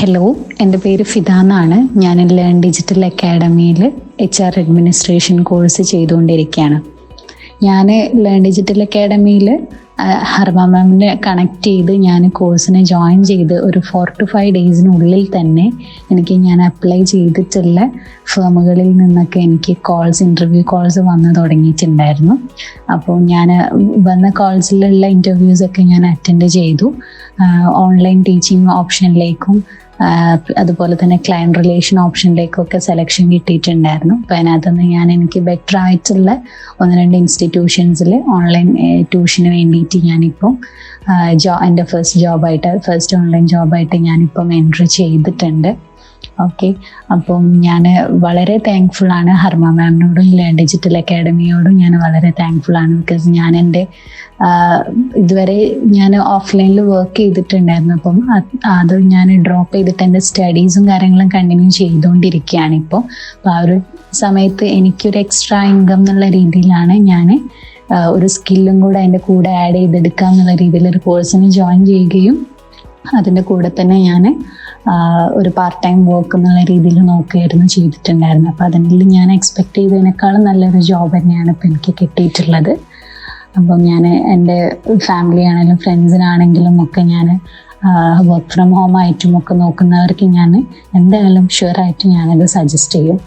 Hello, എൻ്റെ പേര് ഫിദ എന്നാണ്. ഞാൻ ലേൺ ഡിജിറ്റൽ അക്കാഡമിയിൽ HR അഡ്മിനിസ്ട്രേഷൻ കോഴ്സ് ചെയ്തുകൊണ്ടിരിക്കുകയാണ്. ഞാൻ ലേൺ ഡിജിറ്റൽ അക്കാഡമിയിൽ ഹർമ മാമിനെ കണക്ട് ചെയ്ത് ഞാൻ കോഴ്സിനെ ജോയിൻ ചെയ്ത് ഒരു 4 to 5 ഡേയ്സിനുള്ളിൽ തന്നെ ഞാൻ അപ്ലൈ ചെയ്തിട്ടുള്ള ഫേമുകളിൽ നിന്നൊക്കെ എനിക്ക് ഇൻ്റർവ്യൂ കോൾസ് വന്നു തുടങ്ങിയിട്ടുണ്ടായിരുന്നു. അപ്പോൾ ഞാൻ വന്ന കോൾസിലുള്ള ഇൻ്റർവ്യൂസൊക്കെ ഞാൻ അറ്റൻഡ് ചെയ്തു. ഓൺലൈൻ ടീച്ചിങ് ഓപ്ഷനിലേക്കും അതുപോലെ തന്നെ ക്ലയൻറ്റ് റിലേഷൻ ഓപ്ഷനിലേക്കൊക്കെ സെലക്ഷൻ കിട്ടിയിട്ടുണ്ടായിരുന്നു. അപ്പോൾ അതിനകത്തുനിന്ന് എനിക്ക് ബെറ്റർ ആയിട്ടുള്ള 1-2 ഇൻസ്റ്റിറ്റ്യൂഷൻസിൽ ഓൺലൈൻ ട്യൂഷന് വേണ്ടിയിട്ട് ഞാനിപ്പോൾ എൻ്റെ ഫസ്റ്റ് ഓൺലൈൻ ജോബായിട്ട് ഞാനിപ്പം എൻട്രി ചെയ്തിട്ടുണ്ട്. ഓക്കെ, അപ്പം ഞാൻ വളരെ താങ്ക്ഫുള്ളാണ് ഹർമ മാമിനോടും ലേൺ ഡിജിറ്റൽ അക്കാഡമിയോടും. ഞാൻ വളരെ താങ്ക്ഫുള്ളാണ്. ബിക്കോസ് ഞാൻ എൻ്റെ ഇതുവരെ ഞാൻ ഓഫ്ലൈനിൽ വർക്ക് ചെയ്തിട്ടുണ്ടായിരുന്നു. അപ്പം അത് ഞാൻ ഡ്രോപ്പ് ചെയ്തിട്ട് എൻ്റെ സ്റ്റഡീസും കാര്യങ്ങളും കണ്ടിന്യൂ ചെയ്തുകൊണ്ടിരിക്കുകയാണ് ഇപ്പോൾ. അപ്പോൾ ആ ഒരു സമയത്ത് എനിക്കൊരു എക്സ്ട്രാ ഇൻകം എന്നുള്ള രീതിയിലാണ് ഞാൻ ഒരു സ്കില്ലും കൂടെ അതിൻ്റെ കൂടെ ആഡ് ചെയ്തെടുക്കുക എന്നുള്ള രീതിയിൽ ഒരു കോഴ്സിന് ജോയിൻ ചെയ്യുകയും അതിൻ്റെ കൂടെ തന്നെ ഞാൻ ഒരു പാർട്ട് ടൈം വർക്ക് എന്നുള്ള രീതിയിൽ നോക്കുകയായിരുന്നു ചെയ്തിട്ടുണ്ടായിരുന്നു. അപ്പോൾ അതിൽ ഞാൻ എക്സ്പെക്റ്റ് ചെയ്തതിനേക്കാളും നല്ലൊരു ജോബ് തന്നെയാണ് ഇപ്പോൾ എനിക്ക് കിട്ടിയിട്ടുള്ളത്. അപ്പം ഞാൻ എൻ്റെ ഫാമിലി ആണെങ്കിലും ഫ്രണ്ട്സിനാണെങ്കിലും ഒക്കെ ഞാൻ വർക്ക് ഫ്രം ഹോം ആയിട്ടും ഒക്കെ നോക്കുന്നവർക്ക് ഞാൻ എന്തായാലും ഷുവറായിട്ട് ഞാനത് സജസ്റ്റ് ചെയ്യും.